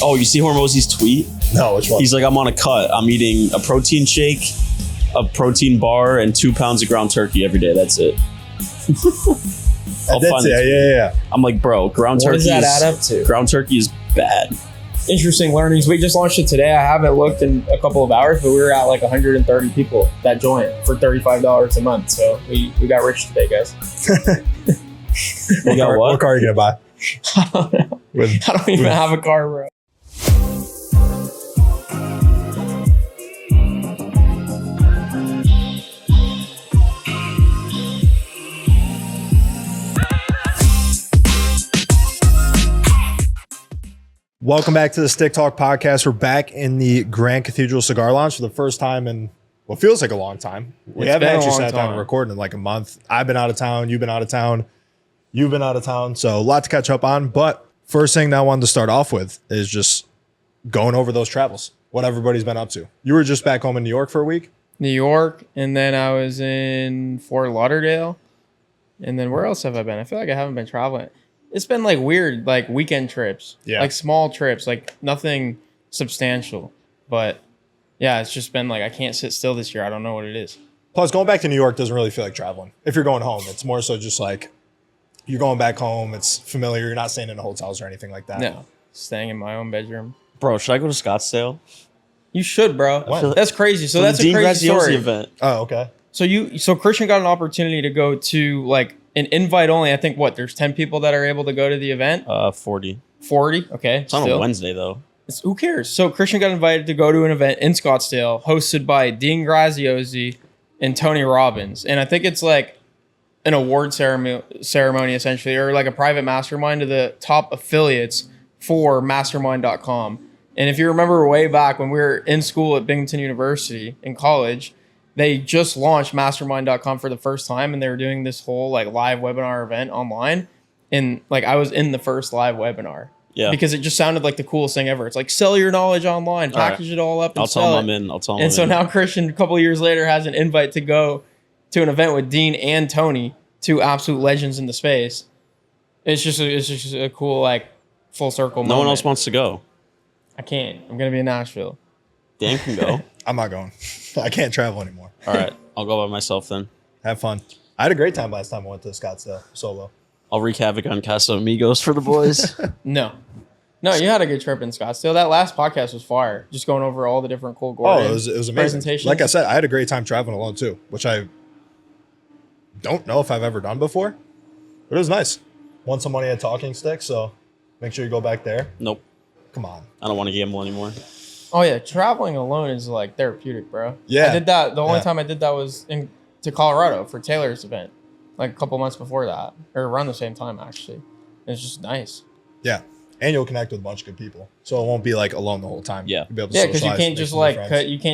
Oh, you see Hormozi's tweet? No, which one? He's like, I'm on a cut. I'm eating a protein shake, a protein bar, and 2 pounds of ground turkey every day. That's it. Yeah. I'm like, bro, ground turkey. What does that add up to? Ground turkey is bad. Interesting learnings. We just launched it today. I haven't looked in a couple of hours, but we were at like 130 people that joined for $35 a month. So we got rich today, guys. You got what? What car are you gonna buy? I don't know. I don't even have a car, bro. Welcome back to the Stick Talk podcast. We're back in the Grand Cathedral Cigar Lounge for the first time in what feels like a long time. We haven't actually sat down and recorded in like a month. I've been out of town. You've been out of town. You've been out of town. So a lot to catch up on. But first thing that I wanted to start off with is just going over those travels, what everybody's been up to. You were just back home in New York for a week? New York, and then I was in Fort Lauderdale. And then where else have I been? I feel like I haven't been traveling. It's been like weird, like weekend trips, like small trips, like nothing substantial. But yeah, it's just been like, I can't sit still this year. I don't know what it is. Plus, going back to New York doesn't really feel like traveling. If you're going home, it's more so just like you're going back home. It's familiar. You're not staying in hotels or anything like that. No, staying in my own bedroom. Bro, should I go to Scottsdale? You should, bro. When? That's crazy. So that's the a crazy Graziosi story. event. Oh, okay. So Christian got an opportunity to go to like an invite only. I think there's 10 people that are able to go to the event. 40. 40. Okay. It's on a Wednesday though. Who cares? So Christian got invited to go to an event in Scottsdale hosted by Dean Graziosi and Tony Robbins. And I think it's like an award ceremony essentially, or like a private mastermind of the top affiliates for mastermind.com. And if you remember way back when we were in school at Binghamton University in college, they just launched mastermind.com for the first time, and they were doing this whole like live webinar event online. And like I was in the first live webinar. Yeah. Because it just sounded like the coolest thing ever. It's like sell your knowledge online, package it all up and sell it. I'll tell him. And so now Christian, a couple of years later, has an invite to go to an event with Dean and Tony, two absolute legends in the space. It's just a cool like full circle moment. No one else wants to go. I can't. I'm gonna be in Nashville. Dan can go. I'm not going. I can't travel anymore. All right. I'll go by myself then. Have fun. I had a great time last time I went to Scottsdale solo. I'll wreak havoc on Casa Amigos for the boys. No, you had a good trip in Scottsdale. That last podcast was fire. Just going over all the different cool Gordon it was amazing. Presentations. Like I said, I had a great time traveling alone too, which I don't know if I've ever done before. But it was nice. Won some money at Talking Stick, so make sure you go back there. Nope. Come on. I don't want to gamble anymore. Oh yeah, traveling alone is like therapeutic, bro. Yeah. I did that. The only time I did that was to Colorado for Taylor's event, like a couple months before that, or around the same time actually. It's just nice. Yeah, and you'll connect with a bunch of good people, so it won't be like alone the whole time. Yeah, you'll be able to because you can't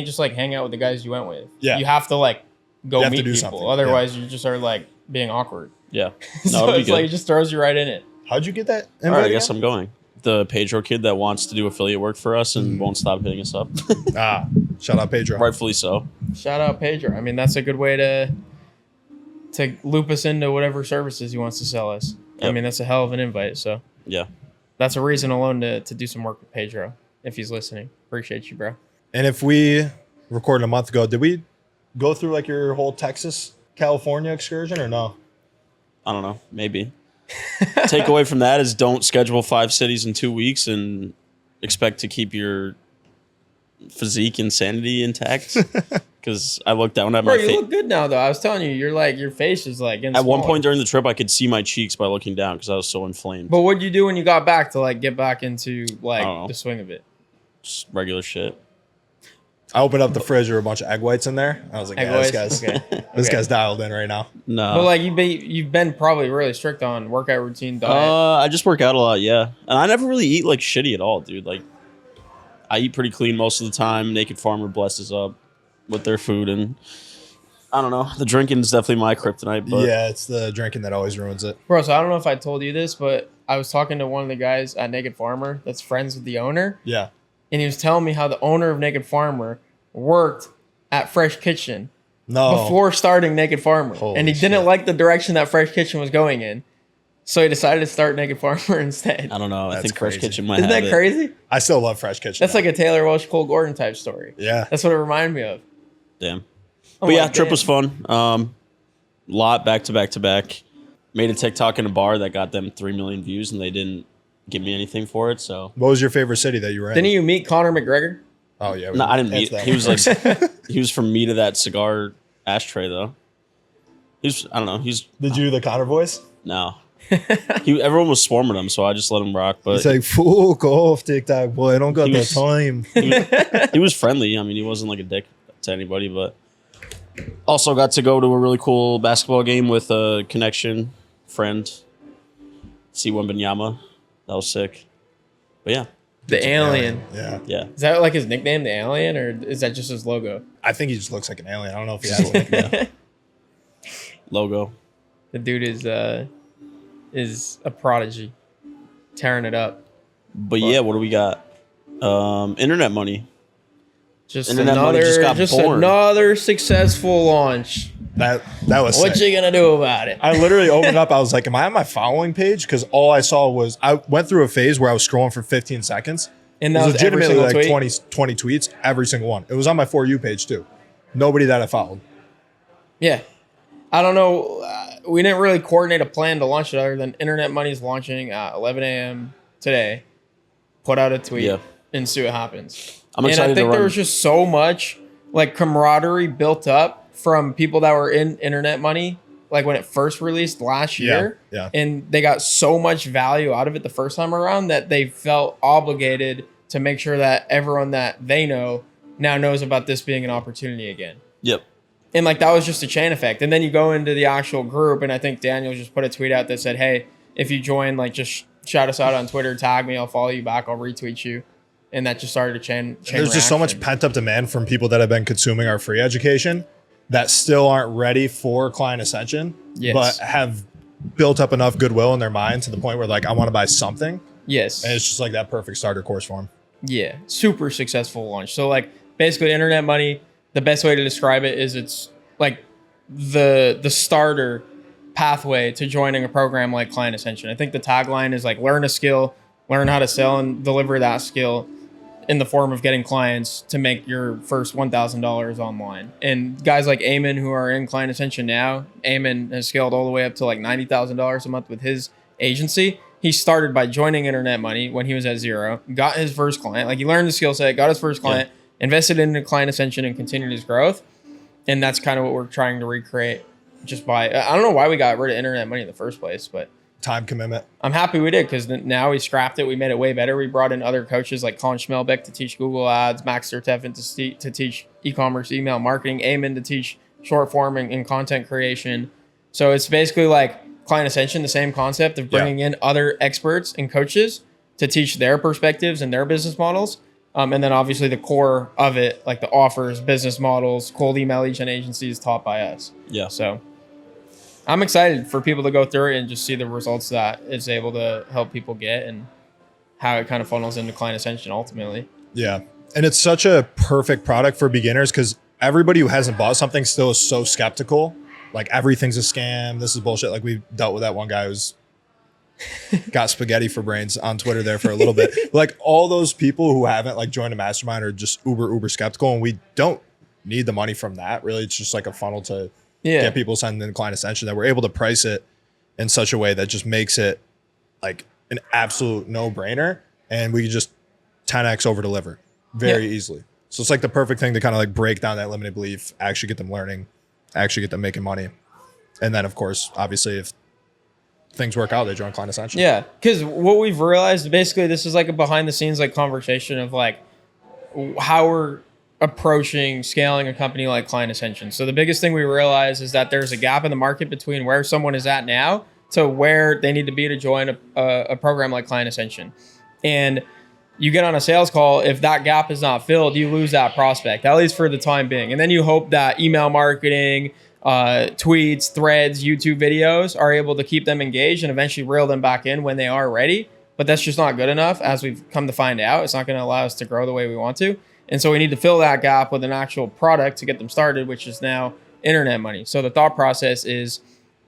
just like hang out with the guys you went with. Yeah, you have to like go meet people. Something. Otherwise, you just are like being awkward. Yeah, so it's like it just throws you right in it. How'd you get that? All right, I guess I'm going. The Pedro kid that wants to do affiliate work for us and won't stop hitting us up. Shout out Pedro. Rightfully so. Shout out Pedro. I mean, that's a good way to loop us into whatever services he wants to sell us. Yep. I mean, that's a hell of an invite. So yeah, that's a reason alone to do some work with Pedro if he's listening. Appreciate you, bro. And if we recorded a month ago, did we go through like your whole Texas, California excursion or no? I don't know. Maybe. Takeaway from that is don't schedule 5 cities in 2 weeks and expect to keep your physique and sanity intact. Because I looked down at my face. You look good now, though. I was telling you, you're like your face is like getting At smaller. one point during the trip, I could see my cheeks by looking down because I was so inflamed. But what'd you do when you got back to like get back into like the swing of it? Just regular shit. I opened up the fridge, there were a bunch of egg whites in there. I was like, this guy's dialed in right now. No. But like you've been probably really strict on workout routine, diet. I just work out a lot, yeah. And I never really eat like shitty at all, dude. Like I eat pretty clean most of the time. Naked Farmer blesses up with their food, and I don't know. The drinking is definitely my kryptonite. But yeah, it's the drinking that always ruins it. Bro, so I don't know if I told you this, but I was talking to one of the guys at Naked Farmer that's friends with the owner. Yeah. And he was telling me how the owner of Naked Farmer worked at Fresh Kitchen before starting Naked Farmer. Holy and he didn't like the direction that Fresh Kitchen was going in. So he decided to start Naked Farmer instead. I don't know. I That's think Fresh crazy. Kitchen might Isn't have that it. crazy? I still love Fresh Kitchen. That's like a Taylor Welsh, Cole Gordon type story. Yeah. That's what it reminded me of. Damn. I'm But yeah, like, trip damn. was fun. Lot back to back to back. Made a TikTok in a bar that got them 3 million views, and they didn't give me anything for it. So What was your favorite city that you were in? Didn't you meet Conor McGregor? Oh, yeah. no, I didn't meet. That's He was that like, he was from me to that cigar ashtray though. He's I don't know. He's Did you do the Connor voice? no. Everyone was swarming him, so I just let him rock. But He's like, fuck off, TikTok boy. I don't got He that was- time. he was friendly. I mean, he wasn't like a dick to anybody, but also got to go to a really cool basketball game with a connection friend, C1 Benyama. That was sick. But yeah, The alien. Yeah. yeah. Is that like his nickname, the alien, or is that just his logo? I think he just looks like an alien. I don't know if he has one. Logo. The dude is a prodigy, tearing it up. But yeah, what do we got? Internet money. Just Internet money another, just got born. another successful launch. That was What sick. you gonna do about it? I literally opened up. I was like, am I on my following page? Because all I saw was, I went through a phase where I was scrolling for 15 seconds. And It that was was every legitimately single like tweet? 20 tweets, every single one. It was on my For You page too. Nobody that I followed. Yeah, I don't know. We didn't really coordinate a plan to launch it other than Internet Money's launching at 11 a.m. today. Put out a tweet Yeah. and see what happens. I'm And excited I think to there run. was just so much like camaraderie built up from people that were in Internet Money, like when it first released last year. Yeah. And they got so much value out of it the first time around that they felt obligated to make sure that everyone that they know now knows about this being an opportunity again. Yep. And like that was just a chain effect. And then you go into the actual group, and I think Daniel just put a tweet out that said, "Hey, if you join, like just shout us out on Twitter, tag me, I'll follow you back, I'll retweet you." And that just started a chain There's just so much reaction. pent up demand from people that have been consuming our free education that still aren't ready for client ascension, Yes. but have built up enough goodwill in their mind to the point where like, I want to buy something. Yes. And it's just like that perfect starter course for them. Yeah. Super successful launch. So like basically Internet Money, the best way to describe it is it's like the starter pathway to joining a program like Client Ascension. I think the tagline is like learn a skill, learn how to sell and deliver that skill in the form of getting clients to make your first $1,000 online. And guys like Eamon who are in Client Ascension now, Eamon has scaled all the way up to like $90,000 a month with his agency. He started by joining Internet Money when he was at zero, got his first client, like he learned the skill set, got his first client, invested into Client Ascension and continued his growth. And that's kind of what we're trying to recreate just by, I don't know why we got rid of Internet Money in the first place, but Time commitment. I'm happy we did because now we scrapped it. We made it way better. We brought in other coaches like Colin Schmelbeck to teach Google Ads, Max Sertefan to teach e-commerce, email marketing, Eamon to teach short form and content creation. So it's basically like Client Ascension, the same concept of bringing in other experts and coaches to teach their perspectives and their business models. And then obviously the core of it, like the offers, business models, cold email lead gen agencies taught by us. Yeah. So I'm excited for people to go through it and just see the results that it's able to help people get and how it kind of funnels into Client Ascension ultimately. Yeah. And it's such a perfect product for beginners because everybody who hasn't bought something still is so skeptical. Like everything's a scam. This is bullshit. Like we dealt with that one guy who's got spaghetti for brains on Twitter there for a little bit. Like all those people who haven't like joined a mastermind are just uber skeptical. And we don't need the money from that. Really, it's just like a funnel to get people signed in Client Ascension that we're able to price it in such a way that just makes it like an absolute no-brainer. And we can just 10x over deliver very easily. So it's like the perfect thing to kind of like break down that limited belief, actually get them learning, actually get them making money. And then of course, obviously if things work out, they join Client Ascension. Yeah, because what we've realized, basically, this is like a behind the scenes like conversation of like how we're approaching scaling a company like Client Ascension. So the biggest thing we realize is that there's a gap in the market between where someone is at now to where they need to be to join a program like Client Ascension. And you get on a sales call, if that gap is not filled, you lose that prospect, at least for the time being. And then you hope that email marketing, tweets, threads, YouTube videos are able to keep them engaged and eventually reel them back in when they are ready. But that's just not good enough, as we've come to find out. It's not going to allow us to grow the way we want to. And so we need to fill that gap with an actual product to get them started, which is now Internet Money. So the thought process is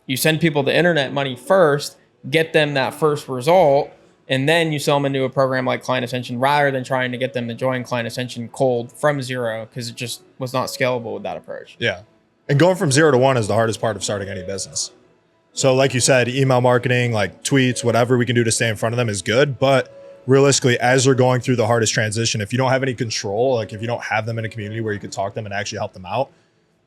you send people to Internet Money first, get them that first result, and then you sell them into a program like Client Ascension rather than trying to get them to join Client Ascension cold from zero, because it just was not scalable with that approach. Yeah. And going from 0 to 1 is the hardest part of starting any business. So like you said, email marketing, like tweets, whatever we can do to stay in front of them is good. But realistically, as they're going through the hardest transition, if you don't have any control, like if you don't have them in a community where you could talk to them and actually help them out,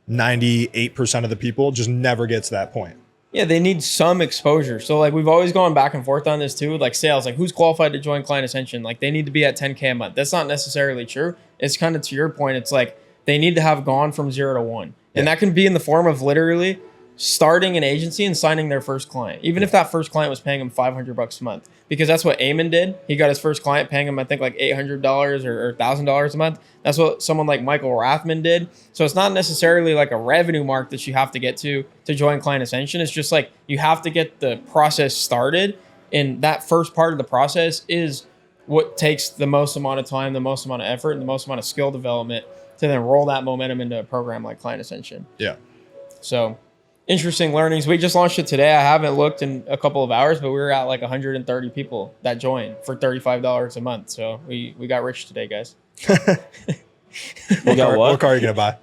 98% of the people just never get to that point. Yeah, they need some exposure. So like we've always gone back and forth on this too, like sales, like who's qualified to join Client Ascension? Like they need to be at 10K a month. That's not necessarily true. It's kind of to your point. It's like they need to have gone from 0 to 1. And that can be in the form of literally starting an agency and signing their first client, even if that first client was paying him $500 a month, because that's what Eamon did. He got his first client paying him, I think, like $800 or $1,000 a month. That's what someone like Michael Rathman did. So it's not necessarily like a revenue mark that you have to get to join Client Ascension. It's just like you have to get the process started. And that first part of the process is what takes the most amount of time, the most amount of effort, and the most amount of skill development to then roll that momentum into a program like Client Ascension. Yeah. So interesting learnings. We just launched it today. I haven't looked in a couple of hours, but we were at like 130 people that joined for $35 a month. So we got rich today, guys. We got what? What car are you going to buy?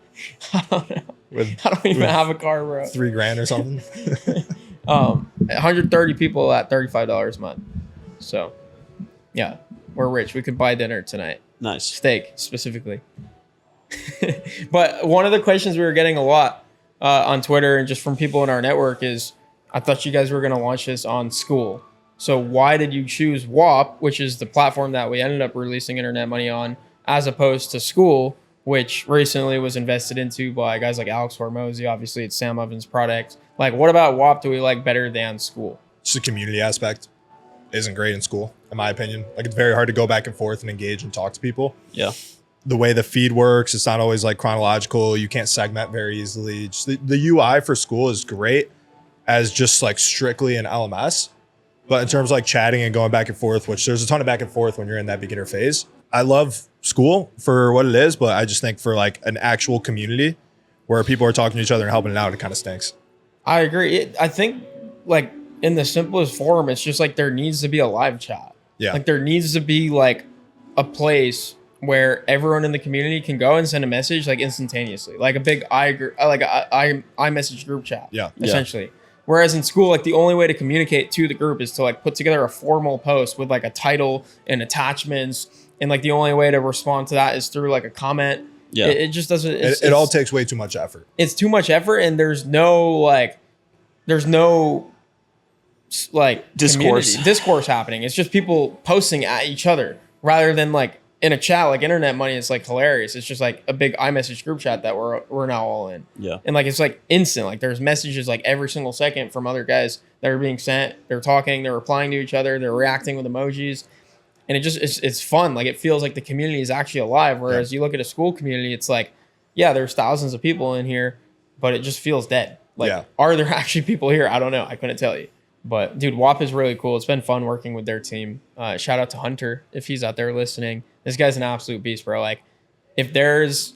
I don't know. I don't even have a car, bro. $3,000 or something? 130 people at $35 a month. So yeah, we're rich. We could buy dinner tonight. Nice. Steak specifically. But one of the questions we were getting a lot on Twitter and just from people in our network is, I thought you guys were going to launch this on Skool. So why did you choose WAP, which is the platform that we ended up releasing Internet Money on, as opposed to Skool, which recently was invested into by guys like Alex Hormozi? Obviously, it's Sam Ovens' product. Like, what about WAP do we like better than Skool? Just the community aspect isn't great in Skool, in my opinion. Like, it's very hard to go back and forth and engage and talk to people. Yeah. The way the feed works, it's not always like chronological. You can't segment very easily. Just the UI for Skool is great as just like strictly an LMS. But in terms of like chatting and going back and forth, which there's a ton of back and forth when you're in that beginner phase. I love Skool for what it is, but I just think for like an actual community where people are talking to each other and helping it out, it kind of stinks. I agree. I think like in the simplest form, it's just like there needs to be a live chat. Yeah. Like there needs to be like a place where everyone in the community can go and send a message like instantaneously, like a big iMessage group chat. Yeah. Essentially. Yeah. Whereas in Skool, like the only way to communicate to the group is to like put together a formal post with like a title and attachments. And like the only way to respond to that is through like a comment. Yeah. It just doesn't. It all takes way too much effort. It's too much effort, and there's no discourse happening. It's just people posting at each other rather than like in a chat. Like Internet Money is like hilarious. It's just like a big iMessage group chat that we're now all in. Yeah. And like it's like instant. Like there's messages like every single second from other guys that are being sent. They're talking, they're replying to each other, they're reacting with emojis. And it just it's fun. Like it feels like the community is actually alive. Whereas you look at a Skool community, it's like, yeah, there's thousands of people in here, but it just feels dead. Like, are there actually people here? I don't know. I couldn't tell you. But dude, WAP is really cool. It's been fun working with their team. Shout out to Hunter if he's out there listening. This guy's an absolute beast, bro. Like, if there's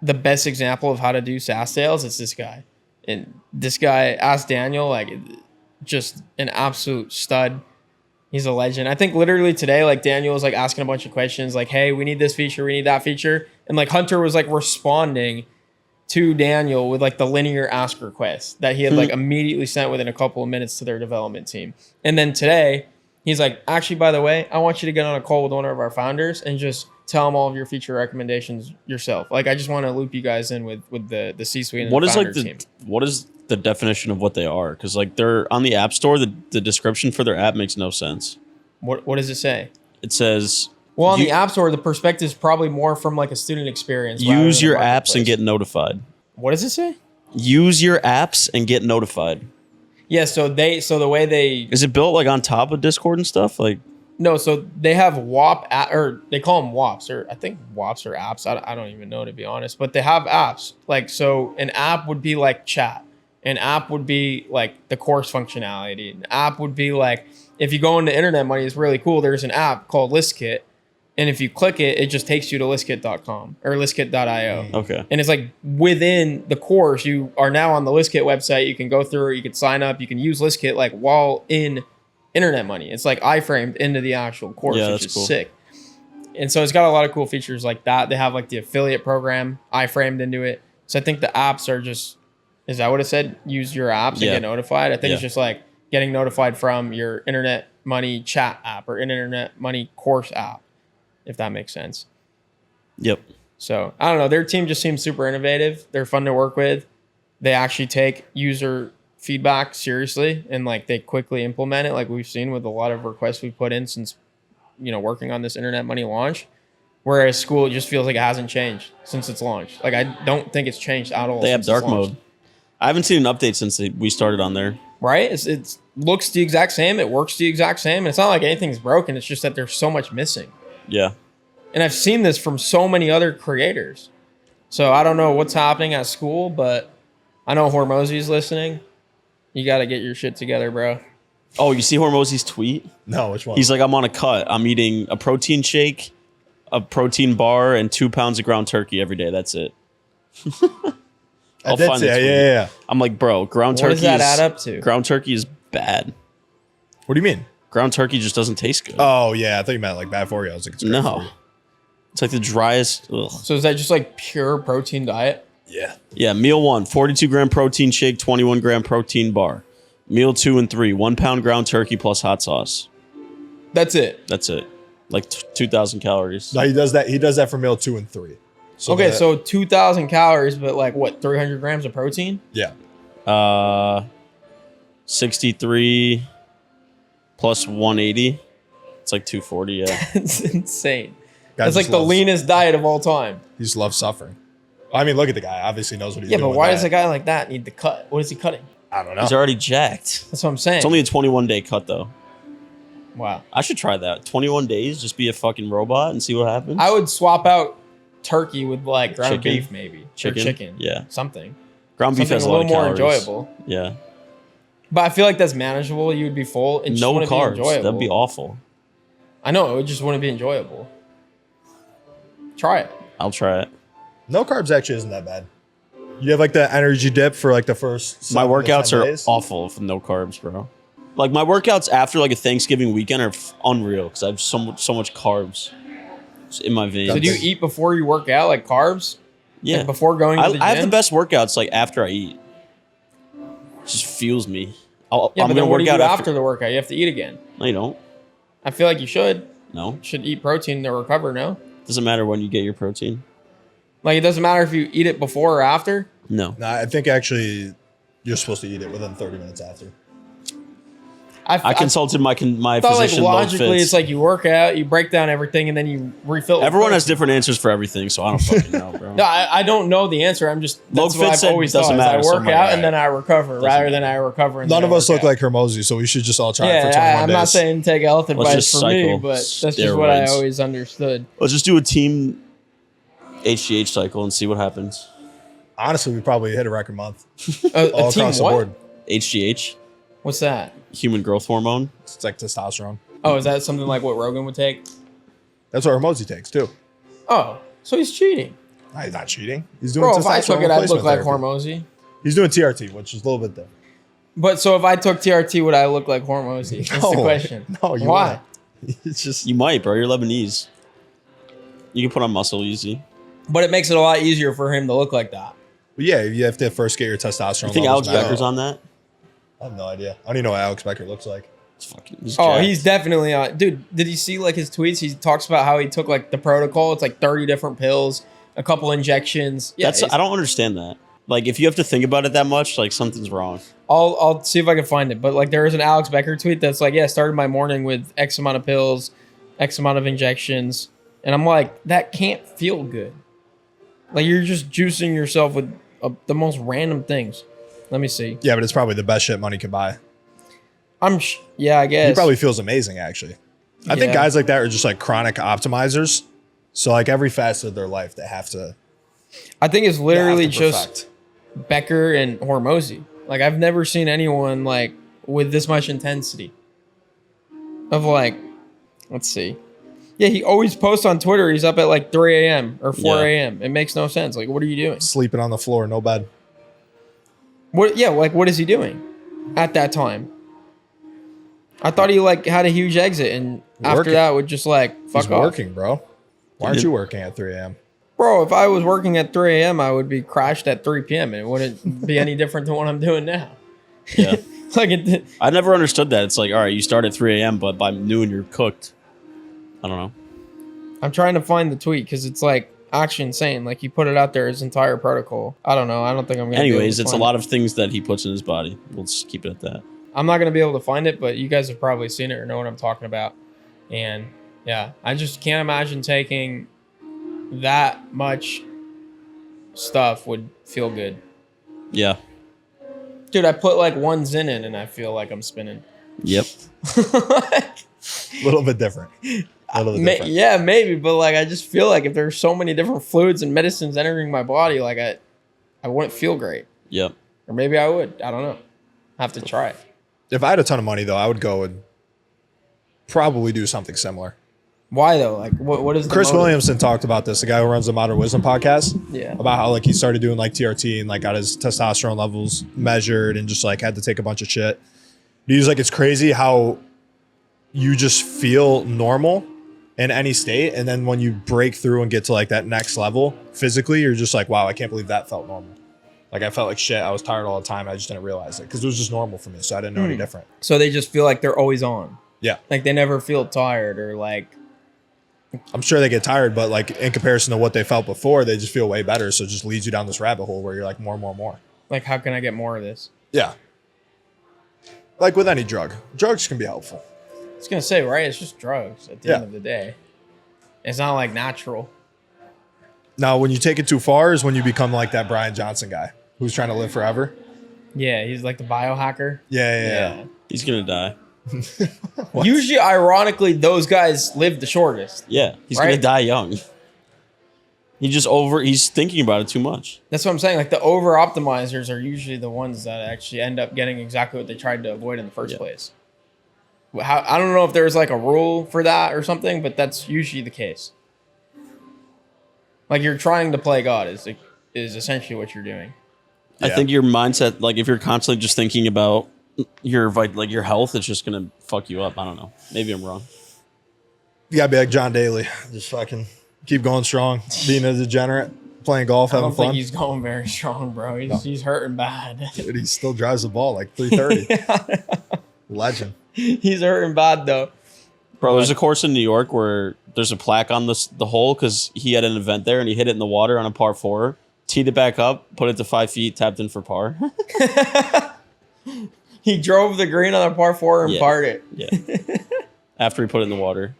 the best example of how to do SaaS sales, it's this guy. And this guy, ask Daniel, like, just an absolute stud. He's a legend. I think literally today, like Daniel was like asking a bunch of questions, like, hey, we need this feature, we need that feature. And like Hunter was like responding to Daniel with like the linear ask request that he had like immediately sent within a couple of minutes to their development team. And then today, he's like, actually, by the way, I want you to get on a call with one of our founders and just tell them all of your feature recommendations yourself. Like, I just want to loop you guys in with the C-suite and the founder team. What is the definition of what they are? Because like they're on the App Store, the description for their app makes no sense. What does it say? It says, well, on the App Store, the perspective is probably more from like a student experience. Use your apps and get notified. What does it say? Use your apps and get notified. Yeah, so the way they... Is it built like on top of Discord and stuff? Like, no, so they have WAP, or they call them WAPs, or I think WAPs are apps. I don't even know, to be honest. But they have apps. Like, so an app would be like chat. An app would be like the course functionality. An app would be like, if you go into Internet Money, it's really cool. There's an app called ListKit. And if you click it, it just takes you to listkit.com or listkit.io. Okay. And it's like within the course, you are now on the ListKit website. You can go through it, you can sign up, you can use ListKit like while in internet money. It's like iframed into the actual course, which is cool. sick. And so it's got a lot of cool features like that. They have like the affiliate program iframed into it. So I think the apps are just, is that what it said? Use your apps and get notified. I think it's just like getting notified from your internet money chat app or internet money course app, if that makes sense. Yep. So I don't know. Their team just seems super innovative. They're fun to work with. They actually take user feedback seriously and like they quickly implement it, like we've seen with a lot of requests we've put in since, you know, working on this internet money launch. Whereas Skool, it just feels like it hasn't changed since it's launched. Like I don't think it's changed at all. They have dark mode. I haven't seen an update since we started on there. Right? It looks the exact same. It works the exact same. And it's not like anything's broken. It's just that there's so much missing. Yeah. And I've seen this from so many other creators. So I don't know what's happening at Skool, but I know Hormozi's listening. You got to get your shit together, bro. Oh, you see Hormozi's tweet? No, which one? He's like, I'm on a cut. I'm eating a protein shake, a protein bar, and 2 pounds of ground turkey every day. That's it. I'll find it. Yeah. I'm like, bro, ground turkey. What does that add up to? Ground turkey is bad. What do you mean? Ground turkey just doesn't taste good. Oh, yeah. I thought you meant like bad for you. I was like, it's great for you. It's like the driest. Ugh. So is that just like pure protein diet? Yeah. Yeah. Meal 1, 42 gram protein shake, 21 gram protein bar. Meal 2 and 3, 1 pound ground turkey plus hot sauce. That's it. That's it. Like 2,000 calories. No, he does that. He does that for meal 2 and 3. So okay, so 2,000 calories, but like what, 300 grams of protein? Yeah. 63 plus 180. It's like 240. Yeah. It's insane. Guy That's like the leanest diet of all time. He just loves suffering. I mean, look at the guy. Obviously knows what he's Yeah, doing. but why does a guy like that need to cut? What is he cutting? I don't know. He's already jacked. That's what I'm saying. It's only a 21-day cut though. Wow. I should try that. 21 days, just be a fucking robot and see what happens. I would swap out turkey with like ground Chicken? beef, maybe. Chicken? Or chicken. Yeah. Something. Ground beef Something has a a lot little of more calories. enjoyable. Yeah. But I feel like that's manageable. You would be full. It just No wouldn't be carbs. enjoyable. That'd be awful. I know. It just wouldn't be enjoyable. Try it. I'll try it. No carbs actually isn't that bad. You have like the energy dip for like the first. My 7 to 10 workouts are days. awful with no carbs, bro. Like my workouts after like a Thanksgiving weekend are unreal because I have so much carbs in my veins. So do you eat before you work out, like carbs? Yeah. Like before going to the gym? I have the best workouts like after I eat. It just fuels me. Yeah, I'm but then gonna what work do you out do after the workout? You have to eat again. No, you don't. I feel like you should. No. You should eat protein to recover, no? Doesn't matter when you get your protein. Like it doesn't matter if you eat it before or after? No. No, I think actually you're supposed to eat it within 30 minutes after. I consulted my thought like physician. logically it's like you work out, you break down everything, and then you refill. Everyone has different answers for everything, so I don't fucking know, bro. No, I don't know the answer. I'm just that's Logan what Fitz I've said always doesn't thought. Is matter, I so work I'm like, out alright. and then I recover, rather than I recover. And None then of I us work look out. like Hormozi, so we should just all try it for Yeah, 21 I'm days. not saying take health advice just from me, cycle but that's just what I steroids. always understood. Let's just do a team HGH cycle and see what happens. Honestly, we probably hit a record month A all team across the what? board. HGH, What's that? human growth hormone. It's like testosterone. Oh, is that something like what Rogan would take? That's what Hormozi takes too. Oh, so he's cheating. Nah, he's not cheating. He's doing Bro, testosterone if I took it, I'd look replacement like therapy. Hormozi. He's doing TRT, which is a little bit different. But so if I took TRT, would I look like Hormozi? That's the question. No, you Why? wouldn't. It's just You might, bro. You're Lebanese. You can put on muscle easy. But it makes it a lot easier for him to look like that. yeah. You have to first get your testosterone. You think levels Alex back Becker's up. on that? I have no idea. I don't even know what Alex Becker looks like. He's Oh, jacked. he's definitely on. Dude, did you see like his tweets? He talks about how he took like the protocol. It's like 30 different pills, a couple injections. Yeah, I don't understand that. Like, if you have to think about it that much, like something's wrong. I'll see if I can find it. But like there is an Alex Becker tweet that's like, yeah, started my morning with X amount of pills, X amount of injections. And I'm like, that can't feel good. Like you're just juicing yourself with the most random things. Let me see. Yeah, but it's probably the best shit money can buy. Yeah, I guess. He probably feels amazing, actually. I think Yeah. guys like that are just like chronic optimizers. So like every facet of their life, they have to. I think it's literally they have to just perfect. Becker and Hormozi. Like I've never seen anyone like with this much intensity. Of like, let's see. Yeah, he always posts on Twitter. He's up at like 3 a.m. or 4 a.m. It makes no sense. Like, what are you doing? Sleeping on the floor, no bed. What? Yeah, like what is he doing at that time? I thought he like had a huge exit, and after that would just like fuck He's off. working, bro. Why aren't you working at 3 a.m.? Bro, if I was working at 3 a.m., I would be crashed at 3 p.m. and it wouldn't be any different than what I'm doing now. Yeah. I never understood that. It's like, all right, you start at 3 a.m., but by noon you're cooked. I don't know. I'm trying to find the tweet because it's like actually insane. Like he put it out there, his entire protocol. I don't know. I don't think I'm going to Anyways, it's a lot of things that he puts in his body. We'll just keep it at that. I'm not going to be able to find it, but you guys have probably seen it or know what I'm talking about. And yeah, I just can't imagine taking that much stuff would feel good. Yeah. Dude, I put like one Zin in and I feel like I'm spinning. Yep. A little bit different. Yeah, maybe, but like I just feel like if there's so many different fluids and medicines entering my body, like I wouldn't feel great. Yep. Or maybe I would. I don't know. I have to try it. If I had a ton of money, though, I would go and probably do something similar. Why though? Like what is the Chris motive? Williamson talked about this, the guy who runs the Modern Wisdom podcast. Yeah. About how like he started doing like TRT and like got his testosterone levels measured and just like had to take a bunch of shit. He's like, it's crazy how you just feel normal in any state, and then when you break through and get to like that next level physically, you're just like, wow, I can't believe that felt normal. Like I felt like shit. I was tired all the time. I just didn't realize it because it was just normal for me, so I didn't know any different. So they just feel like they're always on. Yeah. Like they never feel tired or like. I'm sure they get tired, but like in comparison to what they felt before, they just feel way better. So it just leads you down this rabbit hole where you're like more. Like, how can I get more of this? Yeah. Like with any drug, drugs can be helpful. I was gonna say, right? It's just drugs at the end of the day. It's not like natural. Now, when you take it too far is when you become like that Brian Johnson guy who's trying to live forever. Yeah, he's like the biohacker. Yeah. He's going to die. Usually, ironically, those guys live the shortest. Yeah. He's Right? going to die young. He's thinking about it too much. That's what I'm saying. Like the over optimizers are usually the ones that actually end up getting exactly what they tried to avoid in the first place. I don't know if there's like a rule for that or something, but that's usually the case. Like you're trying to play God is essentially what you're doing. I think your mindset, like if you're constantly just thinking about your health, it's just gonna fuck you up. I don't know. Maybe I'm wrong. You gotta be like John Daly. Just fucking keep going strong, being a degenerate, playing golf, I having don't think fun. he's going very strong, bro. He's hurting bad. Dude, he still drives the ball like 330. Legend. He's hurting bad though. Bro, there's a course in New York where there's a plaque on the hole because he had an event there and he hit it in the water on a par 4, teed it back up, put it to 5 feet, tapped in for par. He drove the green on a par 4 and parred it. Yeah. After he put it in the water.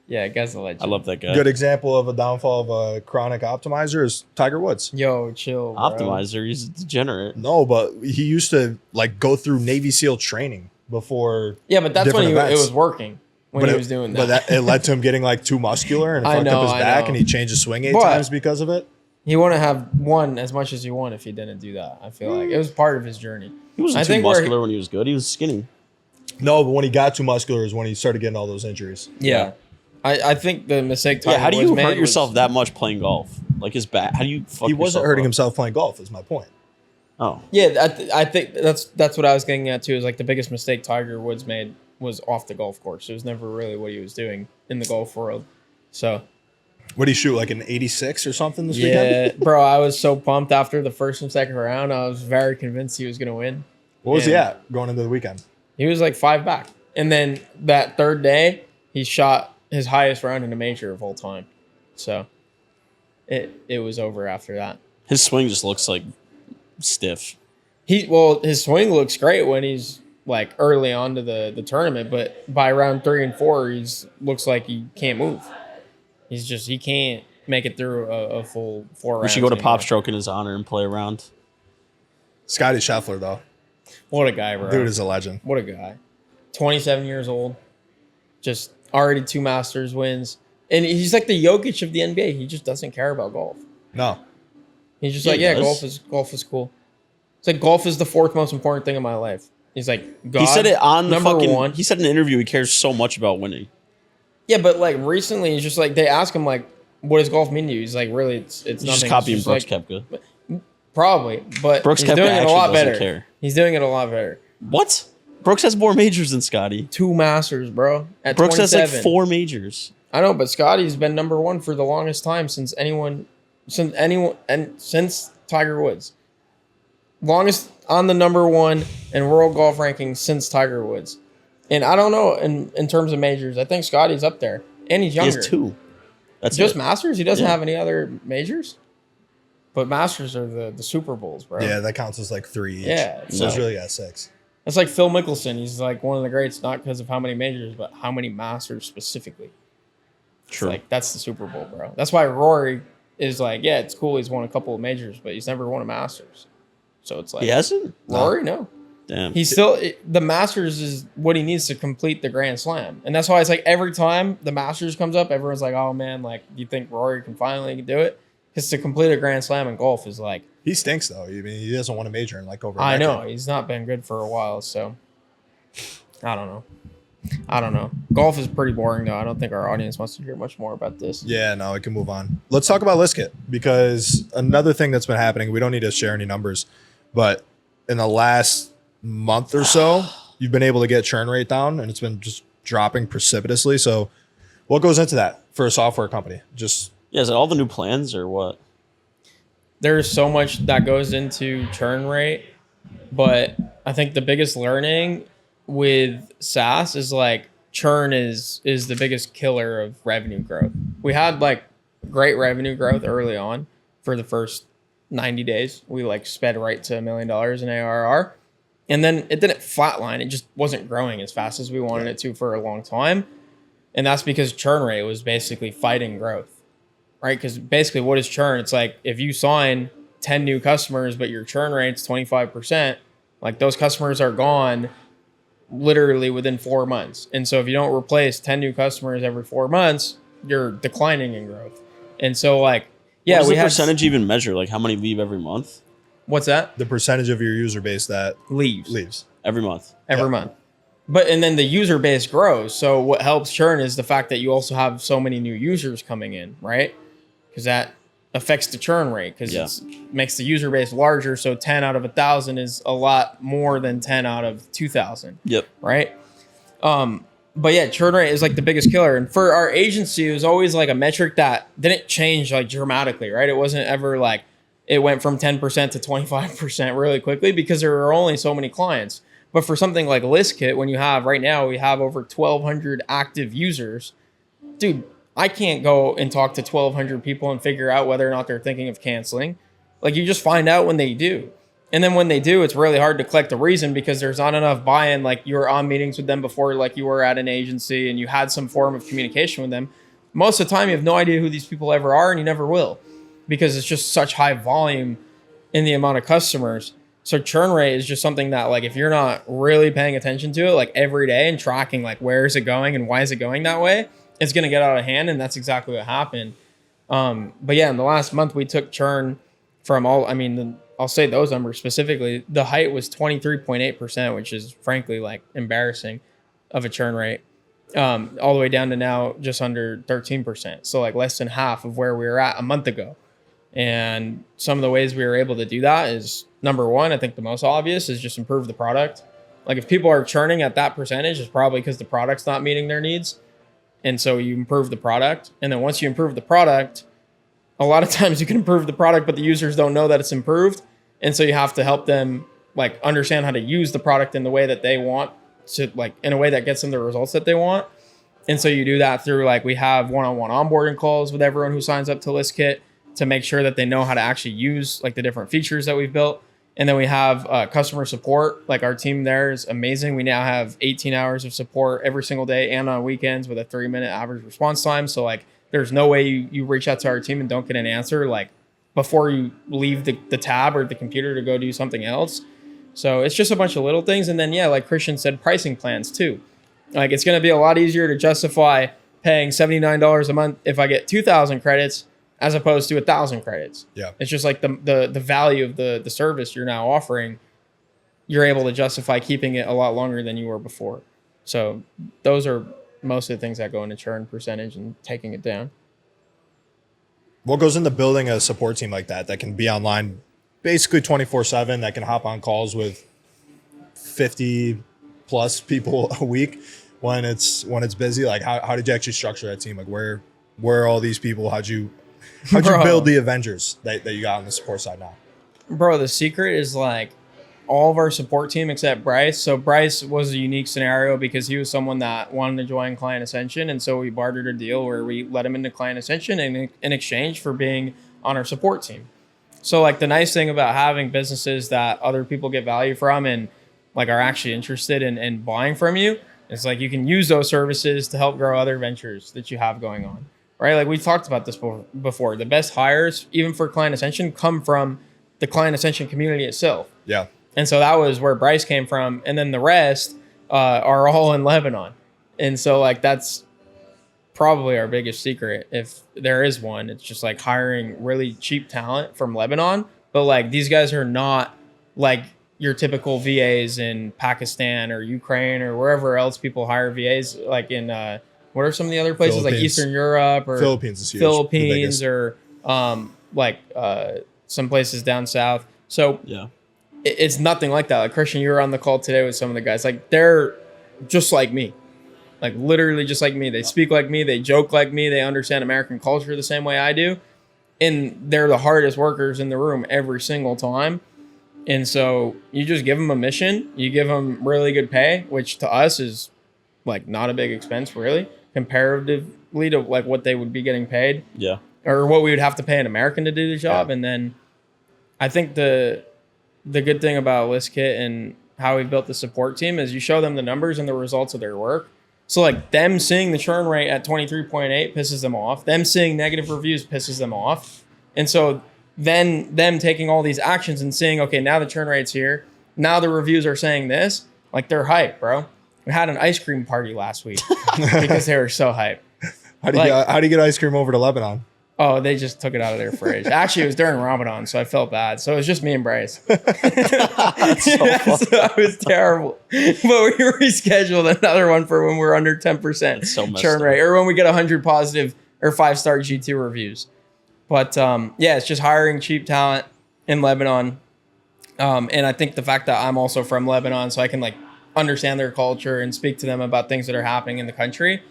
Yeah, guy's a legend. I love that guy. Good example of a downfall of a chronic optimizer is Tiger Woods. Yo, chill, bro. Optimizer, he's a degenerate. No, but he used to like go through Navy SEAL training before. Yeah, but that's when it events. was working. When he was doing that. But it led to him getting like too muscular and it fucked up his back and he changed his swing 8 times because of it. He wouldn't have won as much as he won if he didn't do that. I feel like it was part of his journey. He wasn't too muscular when he was good. He was skinny. No, but when he got too muscular is when he started getting all those injuries. Yeah. I think the mistake Tiger how do you made hurt yourself that much playing golf? Like his back. How do you fuck He wasn't yourself hurting up? himself playing golf is my point. Oh. Yeah, I think that's what I was getting at too. Is like the biggest mistake Tiger Woods made was off the golf course. It was never really what he was doing in the golf world. So, what did he shoot, like an 86 or something this yeah, weekend? bro, I was so pumped after the first and second round. I was very convinced he was going to win. What was he at going into the weekend? He was like 5 back. And then that third day, he shot his highest round in a major of all time. So, it was over after that. His swing just looks like stiff. His swing looks great when he's like early on to the tournament, but by round 3 and 4, looks like he can't move. He can't make it through a full 4 rounds. We should go to anymore. Pop Stroke in his honor and play around. Scotty Scheffler, though. What a guy, bro. Dude is a legend. What a guy. 27 years old. Just already 2 Masters wins. And he's like the Jokic of the NBA. He just doesn't care about golf. No. He's just golf is cool. It's like golf is the 4th most important thing in my life. He's like, God, he said it on the number fucking. 1. He said in an interview he cares so much about winning. Yeah, but like recently, it's just like they ask him like, "What does golf mean to you?" He's like, "Really, it's He's nothing." just copying It's Brooks like, Koepka. probably, but Brooks he's Koepka doing it a actually lot doesn't better. care. He's doing it a lot better. What? Brooks has more majors than Scotty. 2 Masters, bro. At Brooks 27. has like 4 majors. I know, but Scotty's been number 1 for the longest time since Tiger Woods. Longest on the number 1 in world golf rankings since Tiger Woods. And I don't know in terms of majors. I think Scotty's up there. And he's younger. He has 2. That's just it. Masters? He doesn't have any other majors? But Masters are the Super Bowls, bro. Yeah, that counts as like 3 each. Yeah. So he's really got 6. It's like Phil Mickelson. He's like one of the greats, not because of how many majors, but how many Masters specifically. True. Like, that's the Super Bowl, bro. That's why Rory is like, yeah, it's cool. He's won a couple of majors, but he's never won a Masters. So it's like, he hasn't? Rory, no. Damn. He's still, the Masters is what he needs to complete the Grand Slam. And that's why it's like every time the Masters comes up, everyone's like, oh man, like, do you think Rory can finally do it? Because to complete a Grand Slam in golf is like, he stinks though. I mean, he doesn't want a major in like over a I decade. know. He's not been good for a while, so I don't know. Golf is pretty boring though. I don't think our audience wants to hear much more about this. Yeah, no, we can move on. Let's talk about Liskit, because another thing that's been happening, we don't need to share any numbers, but in the last month or so, you've been able to get churn rate down, and it's been just dropping precipitously. So what goes into that for a software company? Just is it all the new plans or what? There's so much that goes into churn rate, but I think the biggest learning with SaaS is like churn is the biggest killer of revenue growth. We had like great revenue growth early on for the first 90 days. We like sped right to $1 million in ARR. And then it didn't flatline. It just wasn't growing as fast as we wanted it to for a long time. And that's because churn rate was basically fighting growth. Right? Because basically what is churn? It's like if you sign 10 new customers, but your churn rate's 25%, like those customers are gone literally within 4 months. And so if you don't replace 10 new customers every 4 months, you're declining in growth. And so like, yeah, what does the percentage even measure? Like how many leave every month? What's that? the percentage of your user base that Leaves. Every month. Every month. But and then the user base grows. So what helps churn is the fact that you also have so many new users coming in, right? Because that affects the churn rate because it makes the user base larger. So 10 out of 1,000 is a lot more than 10 out of 2,000. Yep. Right. But yeah, churn rate is like the biggest killer. And for our agency, it was always like a metric that didn't change like dramatically, right? It wasn't ever like it went from 10% to 25% really quickly because there were only so many clients. But for something like Liskit, when you have right now, we have over 1,200 active users, dude, I can't go and talk to 1,200 people and figure out whether or not they're thinking of canceling. Like you just find out when they do. And then when they do, it's really hard to collect the reason because there's not enough buy-in. Like you were on meetings with them before, like you were at an agency and you had some form of communication with them. Most of the time, you have no idea who these people ever are and you never will because it's just such high volume in the amount of customers. So churn rate is just something that like if you're not really paying attention to it like every day and tracking like where is it going and why is it going that way, it's going to get out of hand. And that's exactly what happened. But yeah, in the last month, we took churn from I'll say those numbers specifically. The height was 23.8%, which is frankly like embarrassing of a churn rate, all the way down to now just under 13%. So like less than half of where we were at a month ago. And some of the ways we were able to do that is number one, I think the most obvious is just improve the product. Like if people are churning at that percentage, it's probably because the product's not meeting their needs. And so you improve the product. And then once you improve the product, a lot of times you can improve the product, but the users don't know that it's improved. And so you have to help them like understand how to use the product in the way that they want to, like in a way that gets them the results that they want. And so you do that through like, we have one-on-one onboarding calls with everyone who signs up to Liskit to make sure that they know how to actually use like the different features that we've built. And then we have customer support. Like our team there is amazing. We now have 18 hours of support every single day and on weekends with a 3-minute average response time. So like, there's no way you reach out to our team and don't get an answer like before you leave the tab or the computer to go do something else. So it's just a bunch of little things. And then, yeah, like Christian said, pricing plans too. Like it's going to be a lot easier to justify paying $79 a month if I get 2,000 credits as opposed to 1,000 credits. Yeah. It's just like the value of the service you're now offering, you're able to justify keeping it a lot longer than you were before. So those are most of the things that go into churn percentage and taking it down. What goes into building a support team like that can be online basically 24/7, that can hop on calls with 50 plus people a week when it's busy? Like how did you actually structure that team? Like where are all these people? How'd you build the Avengers that you got on the support side now? Bro, the secret is like all of our support team except Bryce. So Bryce was a unique scenario because he was someone that wanted to join Client Ascension. And so we bartered a deal where we let him into Client Ascension in exchange for being on our support team. So like the nice thing about having businesses that other people get value from and like are actually interested in buying from you is like you can use those services to help grow other ventures that you have going on. Right? Like we've talked about this before. The best hires, even for Client Ascension, come from the Client Ascension community itself. Yeah. And so that was where Bryce came from. And then the rest are all in Lebanon. And so like that's probably our biggest secret. If there is one, it's just like hiring really cheap talent from Lebanon. But like these guys are not like your typical VAs in Pakistan or Ukraine or wherever else people hire VAs, like in what are some of the other places like Eastern Europe or Philippines is huge. Philippines or some places down south. So yeah. It's nothing like that. Like Christian, you were on the call today with some of the guys. Like they're just like me, like literally just like me. They speak like me. They joke like me. They understand American culture the same way I do. And they're the hardest workers in the room every single time. And so you just give them a mission. You give them really good pay, which to us is like not a big expense really, comparatively to like what they would be getting paid. Yeah. Or what we would have to pay an American to do the job. Yeah. And then I think the good thing about ListKit and how we built the support team is you show them the numbers and the results of their work. So like them seeing the churn rate at 23.8 pisses them off. Them seeing negative reviews pisses them off. And so then them taking all these actions and seeing, okay, now the churn rate's here. Now the reviews are saying this. Like they're hyped, bro. We had an ice cream party last week because they were so hyped. How do you get ice cream over to Lebanon? Oh, they just took it out of their fridge. Actually, it was during Ramadan, so I felt bad. So it was just me and Bryce. So it was terrible. But we rescheduled another one for when we're under 10% churn rate, or when we get 100 positive or 5-star G2 reviews. But yeah, it's just hiring cheap talent in Lebanon. And I think the fact that I'm also from Lebanon, so I can like understand their culture and speak to them about things that are happening in the country.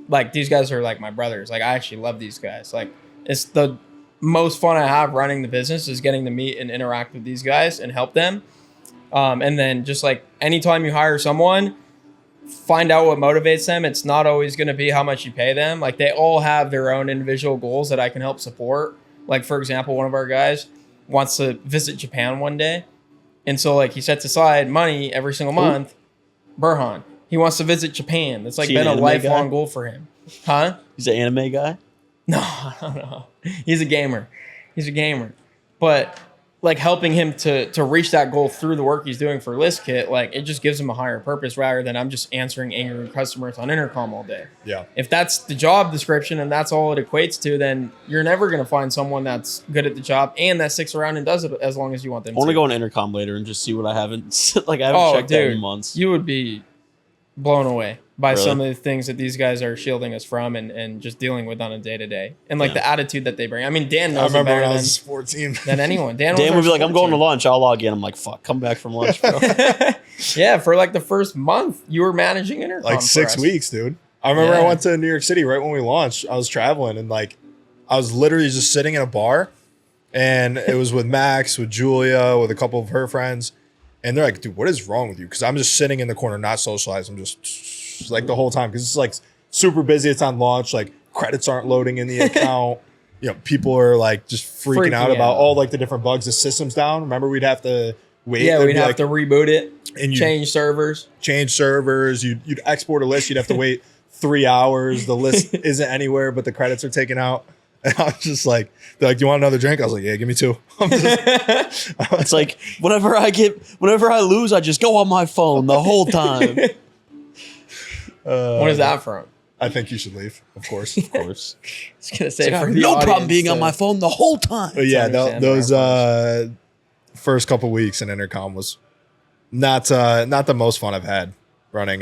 Like these guys are like my brothers. Like I actually love these guys. Like it's the most fun I have running the business is getting to meet and interact with these guys and help them. And then just like anytime you hire someone, find out what motivates them. It's not always going to be how much you pay them. Like they all have their own individual goals that I can help support. Like for example, one of our guys wants to visit Japan one day. And so like he sets aside money every single month. Burhan, he wants to visit Japan. That's like been a lifelong goal for him. Huh? He's an anime guy? No. He's a gamer. But like helping him to reach that goal through the work he's doing for ListKit, like it just gives him a higher purpose rather than I'm just answering angry customers on intercom all day. Yeah. If that's the job description and that's all it equates to, then you're never going to find someone that's good at the job and that sticks around and does it as long as you want them I want to. to go on intercom later and just see what I haven't checked out in months. You would be blown away by some of the things that these guys are shielding us from and just dealing with on a day-to-day. And like the attitude that they bring. I mean, Dan knows better when I was 14 than anyone. Dan would be like, I'm going to lunch. I'll log in. I'm like, fuck, come back from lunch, bro. Yeah, for like the first month, you were managing intercom. Like 6 weeks, dude. I remember I went to New York City right when we launched. I was traveling and like I was literally just sitting in a bar and it was with Max, with Julia, with a couple of her friends. And they're like, dude, what is wrong with you? Because I'm just sitting in the corner, not socialized. I'm just like the whole time because it's like super busy. It's on launch. Like credits aren't loading in the account. You know, people are like just freaking out about all like the different bugs. The system's down. Remember, we'd have to wait. Yeah, we'd have to reboot it and change servers. You'd export a list. You'd have to wait 3 hours. The list isn't anywhere, but the credits are taken out. And I was just like, they're like, do you want another drink? I was like, yeah, give me 2. It's like whenever I lose, I just go on my phone the whole time. What is that from? I think you should leave, of course. Of course. I was gonna say for no problem being on my phone the whole time. But yeah, those first couple weeks in intercom was not the most fun I've had running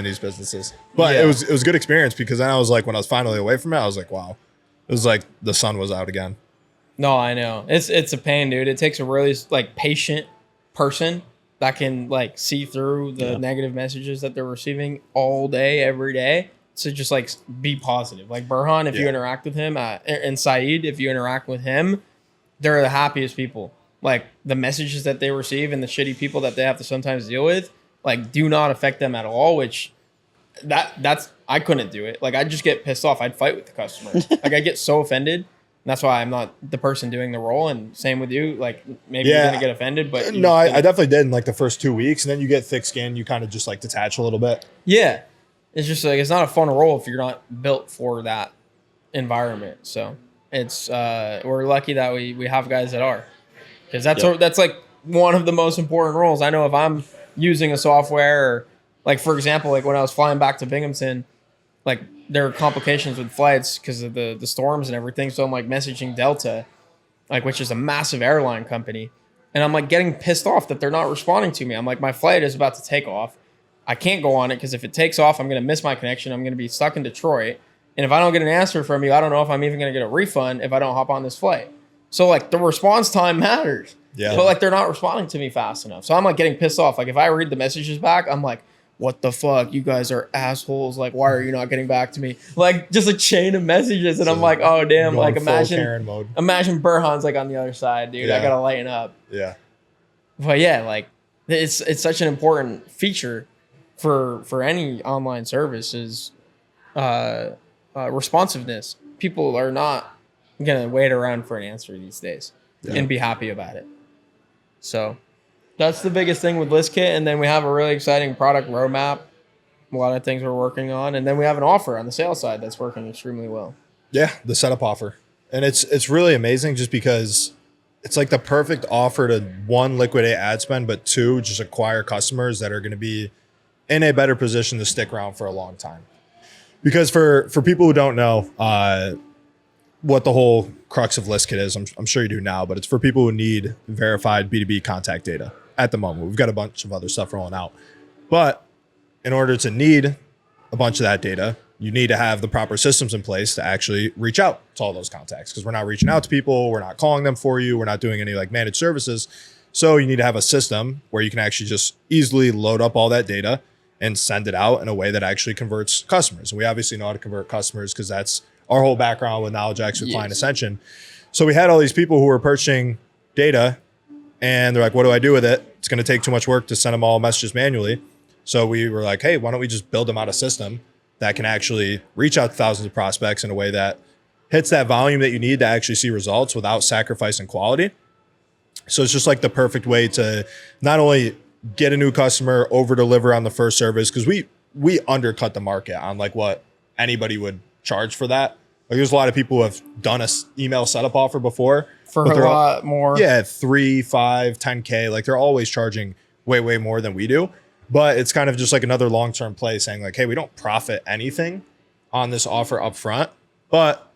these businesses. But it was a good experience because then I was like, when I was finally away from it, I was like, wow. It was like the sun was out again. No, I know. It's a pain, dude. It takes a really like patient person that can like see through the negative messages that they're receiving all day, every day. So just like be positive. Like Burhan, if you interact with him, and Saeed, if you interact with him, they're the happiest people. Like the messages that they receive and the shitty people that they have to sometimes deal with, like do not affect them at all, which that's I couldn't do it. Like I'd just get pissed off. I'd fight with the customer. Like I get so offended. And that's why I'm not the person doing the role. And same with you. Like maybe you're gonna get offended, but no, I definitely did in like the first 2 weeks, and then you get thick skin. You kind of just like detach a little bit. Yeah, it's just like it's not a fun role if you're not built for that environment. So it's we're lucky that we have guys that are, because that's like one of the most important roles. I know if I'm using a software, or like for example, like when I was flying back to Binghamton, like there were complications with flights because of the storms and everything. So I'm like messaging Delta, like which is a massive airline company, and I'm like getting pissed off that they're not responding to me. I'm like, my flight is about to take off. I can't go on it because if it takes off, I'm going to miss my connection. I'm going to be stuck in Detroit. And if I don't get an answer from you, I don't know if I'm even going to get a refund if I don't hop on this flight. So like the response time matters. Yeah. But like they're not responding to me fast enough. So I'm like getting pissed off. Like if I read the messages back, I'm like, what the fuck? You guys are assholes. Like, why are you not getting back to me? Like just a chain of messages. And I'm like, oh damn. Like imagine Burhan's like on the other side, dude. I got to lighten up. Yeah. But yeah, like it's such an important feature for any online service is responsiveness. People are not gonna wait around for an answer these days and be happy about it. So that's the biggest thing with ListKit. And then we have a really exciting product roadmap, a lot of things we're working on, and then we have an offer on the sales side that's working extremely well. Yeah, the setup offer, and it's really amazing just because it's like the perfect offer to one, liquidate ad spend, but two, just acquire customers that are going to be in a better position to stick around for a long time. Because for people who don't know what the whole crux of ListKit is, I'm sure you do now, but it's for people who need verified B2B contact data at the moment. We've got a bunch of other stuff rolling out. But in order to need a bunch of that data, you need to have the proper systems in place to actually reach out to all those contacts, because we're not reaching out to people. We're not calling them for you. We're not doing any like managed services. So you need to have a system where you can actually just easily load up all that data and send it out in a way that actually converts customers. And we obviously know how to convert customers because that's our whole background with KnowledgeX with Client Ascension. So we had all these people who were purchasing data and they're like, what do I do with it? It's going to take too much work to send them all messages manually. So we were like, hey, why don't we just build them out a system that can actually reach out to thousands of prospects in a way that hits that volume that you need to actually see results without sacrificing quality. So it's just like the perfect way to not only get a new customer, over deliver on the first service, because we undercut the market on like what anybody would charge for that. Like there's a lot of people who have done a email setup offer before for a lot more. Yeah, 3, 5, 10K. Like they're always charging way more than we do. But it's kind of just like another long-term play saying like, hey, we don't profit anything on this offer up front, but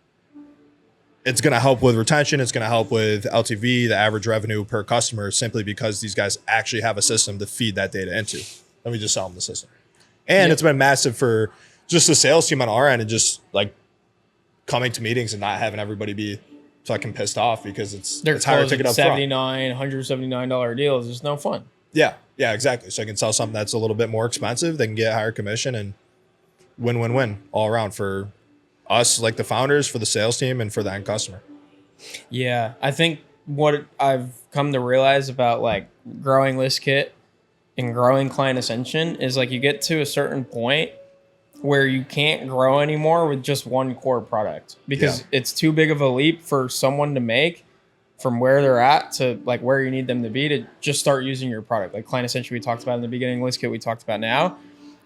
it's going to help with retention. It's going to help with LTV, the average revenue per customer, simply because these guys actually have a system to feed that data into. Let me just sell them the system. And it's been massive for just the sales team on our end, and just like coming to meetings and not having everybody be fucking pissed off because it's higher ticket up front. $179 deals is no fun. Yeah, exactly. So I can sell something that's a little bit more expensive. They can get higher commission and win all around for us, like the founders, for the sales team, and for the end customer. Yeah, I think what I've come to realize about like growing ListKit and growing Client Ascension is like you get to a certain point where you can't grow anymore with just one core product, because it's too big of a leap for someone to make from where they're at to like where you need them to be to just start using your product. Like Client Ascension we talked about in the beginning, ListKit we talked about now.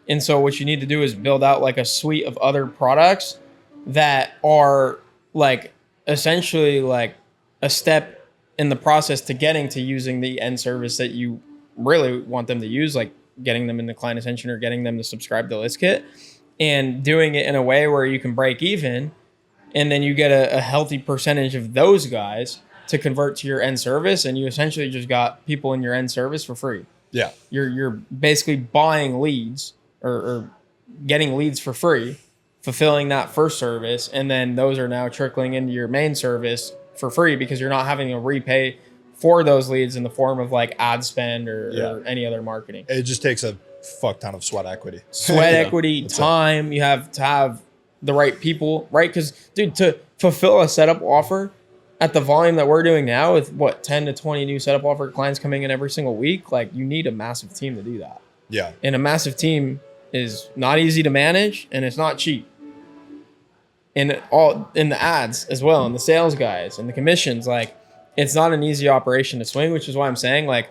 And so what you need to do is build out like a suite of other products that are like essentially like a step in the process to getting to using the end service that you really want them to use, like getting them into Client Ascension or getting them to subscribe to ListKit, and doing it in a way where you can break even, and then you get a healthy percentage of those guys to convert to your end service, and you essentially just got people in your end service for free. Yeah. You're basically buying leads or getting leads for free, fulfilling that first service, and then those are now trickling into your main service for free because you're not having to repay for those leads in the form of like ad spend or any other marketing. It just takes a fuck ton of sweat equity. Equity, time. You have to have the right people, right? Because, dude, to fulfill a setup offer at the volume that we're doing now with 10 to 20 new setup offer clients coming in every single week, like you need a massive team to do that. Yeah. And a massive team is not easy to manage and it's not cheap. And all in the ads as well, and the sales guys and the commissions, like it's not an easy operation to swing, which is why I'm saying like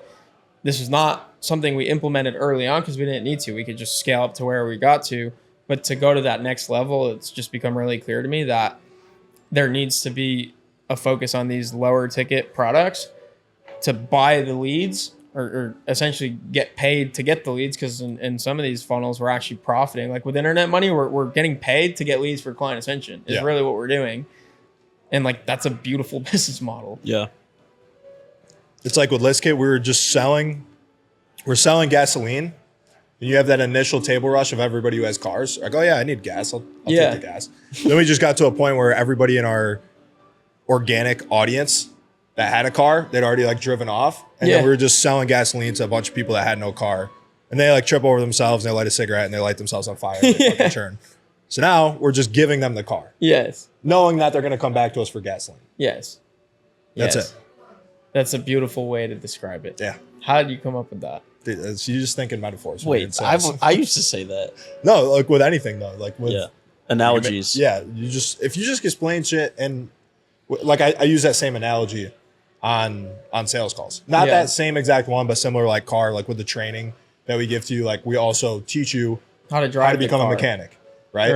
this is not something we implemented early on because we didn't need to. We could just scale up to where we got to. But to go to that next level, it's just become really clear to me that there needs to be a focus on these lower ticket products to buy the leads or essentially get paid to get the leads. Because in some of these funnels, we're actually profiting. Like with internet money, we're getting paid to get leads for client Ascension is really what we're doing. And like, that's a beautiful business model. Yeah. It's like with ListKit, we're selling gasoline. And you have that initial table rush of everybody who has cars. Like, oh yeah, I need gas. I'll take the gas. Then we just got to a point where everybody in our organic audience that had a car, they'd already like driven off. And then we were just selling gasoline to a bunch of people that had no car. And they like trip over themselves and they light a cigarette and they light themselves on fire and they fucking turn. So now we're just giving them the car. Yes. Knowing that they're going to come back to us for gasoline. Yes. That's it. That's a beautiful way to describe it. Yeah. How did you come up with that? Dude, you just think in metaphors. Wait, I used to say that. No, like with anything though, like with analogies. Yeah, if you just explain shit and like I use that same analogy on sales calls. Not that same exact one, but similar like car, like with the training that we give to you. Like we also teach you how to become a mechanic, right?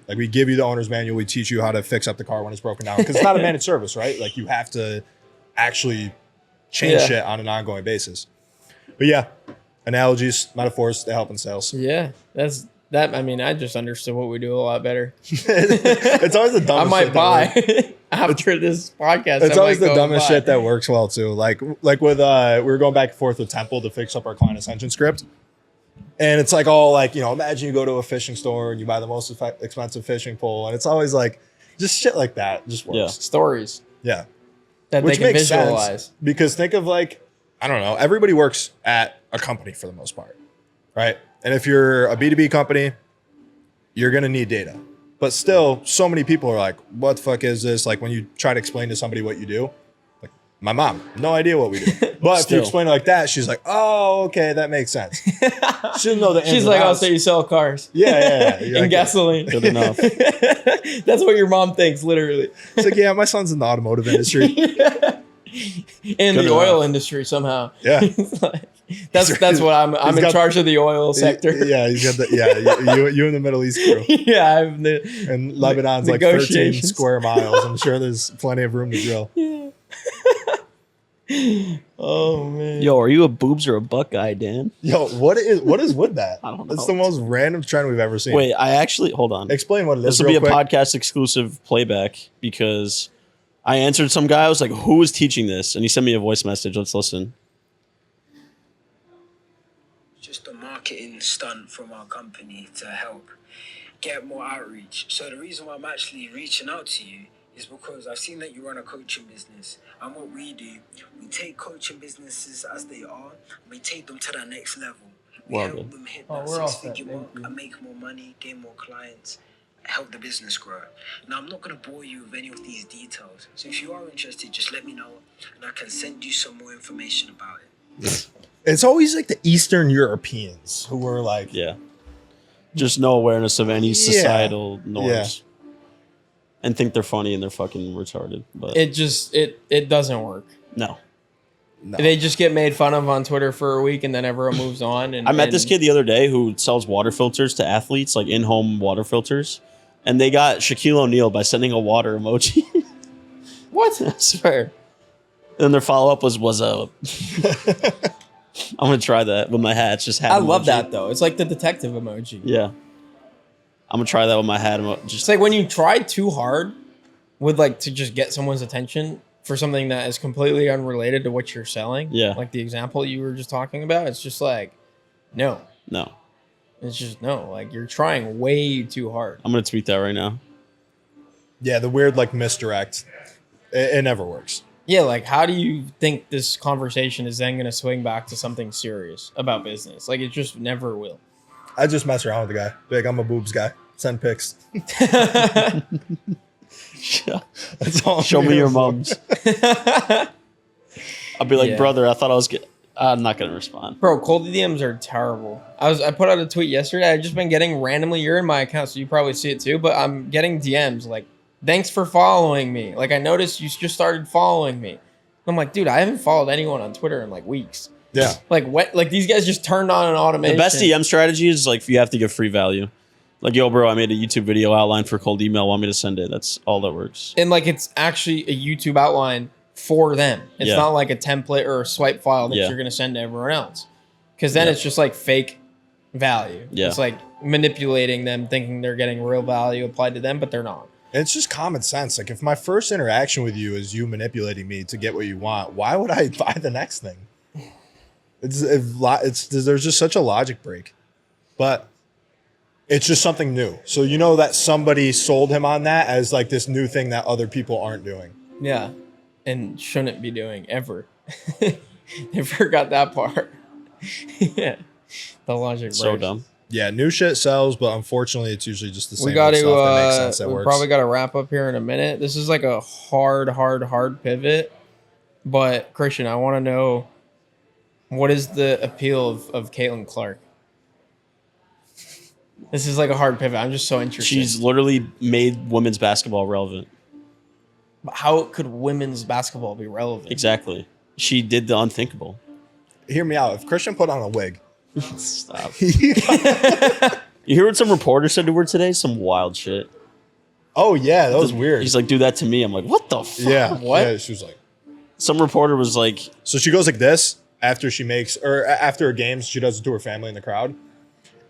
Like we give you the owner's manual. We teach you how to fix up the car when it's broken down because it's not a managed service, right? Like you have to actually change shit on an ongoing basis. But yeah, analogies, metaphors, they help in sales. Yeah, I mean, I just understood what we do a lot better. It's always the dumbest shit. I might buy after this podcast. It's always the dumbest shit that works well too. Like with we were going back and forth with Temple to fix up our client Ascension script. And it's like all like, imagine you go to a fishing store and you buy the most expensive fishing pole. And it's always like just shit like that just works. Yeah. Stories. Yeah. That which they can makes visualize. Sense because think of like, I don't know, everybody works at a company for the most part, right? And if you're a B2B company, you're going to need data. But still, so many people are like, what the fuck is this? Like when you try to explain to somebody what you do, like my mom, no idea what we do. But if you explain it like that, she's like, oh, okay, that makes sense. She doesn't know the ins She's and like, outs. oh, so you sell cars. Yeah. And like, gasoline. Good enough. That's what your mom thinks, literally. It's like, yeah, my son's in the automotive industry. In the oil industry somehow. Yeah. That's what I'm in charge of the oil sector. Yeah, he's got you in the Middle East crew. Yeah, and Lebanon's like 13 square miles. I'm sure there's plenty of room to drill. Yeah. Oh man. Yo, are you a boobs or a butt guy, Dan? Yo, what is with that? I don't know. It's the most random trend we've ever seen. Wait, hold on. Explain what it is. This will be a podcast exclusive playback because I answered some guy. I was like, who is teaching this? And he sent me a voice message. Let's listen. Just a marketing stunt from our company to help get more outreach. So the reason why I'm actually reaching out to you is because I've seen that you run a coaching business. And what we do, we take coaching businesses as they are, and we take them to that next level. We help them hit that six-figure mark and make more money, gain more clients, help the business grow. Now, I'm not going to bore you with any of these details. So if you are interested, just let me know, and I can send you some more information about it. It's always like the Eastern Europeans who are like... Yeah. Just no awareness of any societal norms. And think they're funny and they're fucking retarded. But it doesn't work. No. They just get made fun of on Twitter for a week and then everyone moves on. And I met this kid the other day who sells water filters to athletes, like in-home water filters. And they got Shaquille O'Neal by sending a water emoji. What? I swear. And their follow-up was a... I'm going to try that with my hat. It's just hat I emoji. love that, though. It's like the detective emoji. Yeah. I'm going to try that with my hat. It's like when you try too hard with like to just get someone's attention for something that is completely unrelated to what you're selling. Yeah. Like the example you were just talking about. It's just like, no. It's just no. Like you're trying way too hard. I'm going to tweet that right now. Yeah, the weird like misdirect. It never works. Yeah, like how do you think this conversation is then going to swing back to something serious about business? Like it just never will. I just mess around with the guy. Be like, I'm a boobs guy. Send pics. That's all. Show me your mums. I'll be like, Yeah. brother, I thought I was good. I'm not gonna respond. Bro, cold DMs are terrible. I put out a tweet yesterday. I've just been getting randomly. You're in my account, so you probably see it too. But I'm getting DMs like, "Thanks for following me." Like I noticed you just started following me. I'm like, dude, I haven't followed anyone on Twitter in like weeks. Yeah. Like what? Like these guys just turned on an automation. The best DM strategy is like if you have to give free value. Like, yo, bro, I made a YouTube video outline for cold email. Want me to send it? That's all that works. And like it's actually a YouTube outline for them. It's Yeah. not like a template or a swipe file that Yeah. you're gonna send to everyone else. Because then it's just like fake value. Yeah. It's like manipulating them, thinking they're getting real value applied to them, but they're not. It's just common sense. Like if my first interaction with you is you manipulating me to get what you want, why would I buy the next thing? There's just such a logic break. But it's just something new. So you know that somebody sold him on that as like this new thing that other people aren't doing. Yeah. And shouldn't be doing ever. They forgot that part. Yeah. The logic So breaks. dumb. Yeah, new shit sells, but unfortunately it's usually just the same We got old to stuff that makes sense that we works. probably got to wrap up here in a minute. This is like a hard pivot. But Christian, I want to know, what is the appeal of Caitlin Clark? This is like a hard pivot. I'm just so interested. She's literally made women's basketball relevant. How could women's basketball be relevant? Exactly. She did the unthinkable. Hear me out. If Christian put on a wig, Stop. You hear what some reporter said to her today? Some wild shit. oh yeah, that was weird. He's like, do that to me. I'm like, what the fuck? yeah, What? Yeah, she was like, Some reporter was like, so she goes like this after she makes, or after her games, she does it to her family in the crowd.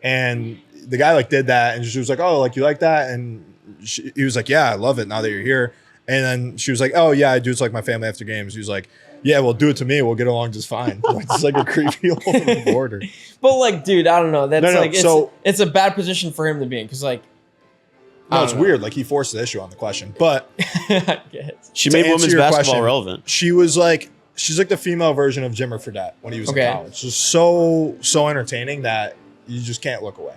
And the guy like did that, and she was like, oh, like you like that? And he was like, yeah, I love it now that you're here. And then she was like, oh yeah, I do. It's like my family after games. He was like, yeah, well, do it to me. We'll get along just fine. Like, it's like a creepy old reporter. But like, dude, I don't know. That's No, like it's a bad position for him to be in because like No, I it's don't know. weird. Like he forced the issue on the question, but I guess. she To made answer women's your basketball question, relevant. she was like, she's like the female version of Jimmer Fredette when he was Okay. in college. Just so entertaining that you just can't look away.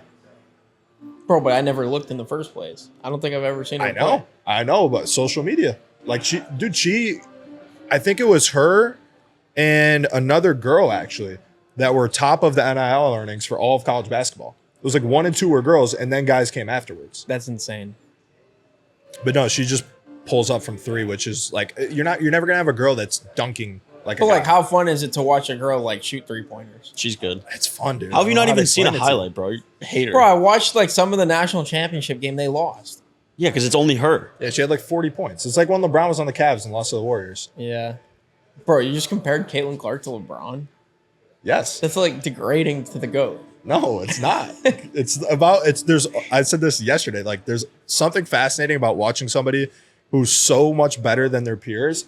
Bro, but I never looked in the first place. I don't think I've ever seen her I know, but social media, like she, I think it was her and another girl actually that were top of the NIL earnings for all of college basketball. It was like 1 and 2 were girls, and then guys came afterwards. That's insane. But no, she just pulls up from 3, which is like you're never gonna have a girl that's dunking like But a like, guy. how fun is it to watch a girl like shoot 3-pointers? She's good. It's fun, dude. How have you not even seen a explain it to you. highlight, bro? You hate her. Bro, I watched like some of the national championship game they lost. Yeah, because it's only her. Yeah, she had like 40 points. It's like when LeBron was on the Cavs and lost to the Warriors. Yeah. Bro, you just compared Caitlin Clark to LeBron? Yes. That's like degrading to the GOAT. No, it's not. I said this yesterday. Like, there's something fascinating about watching somebody who's so much better than their peers,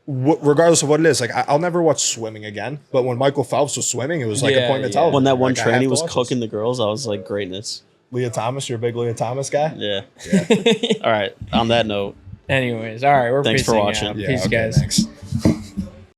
regardless of what it is. Like, I'll never watch swimming again. But when Michael Phelps was swimming, it was like Yeah, a point of yeah. television. When that one Like, I have tranny to was watch cooking the girls, I was like, greatness. this. Leah Thomas, you're a big Leah Thomas guy. Yeah. All right. On that note, Anyways, all right, we're Thanks for peacing watching. out. Yeah, Peace, okay, guys. thanks.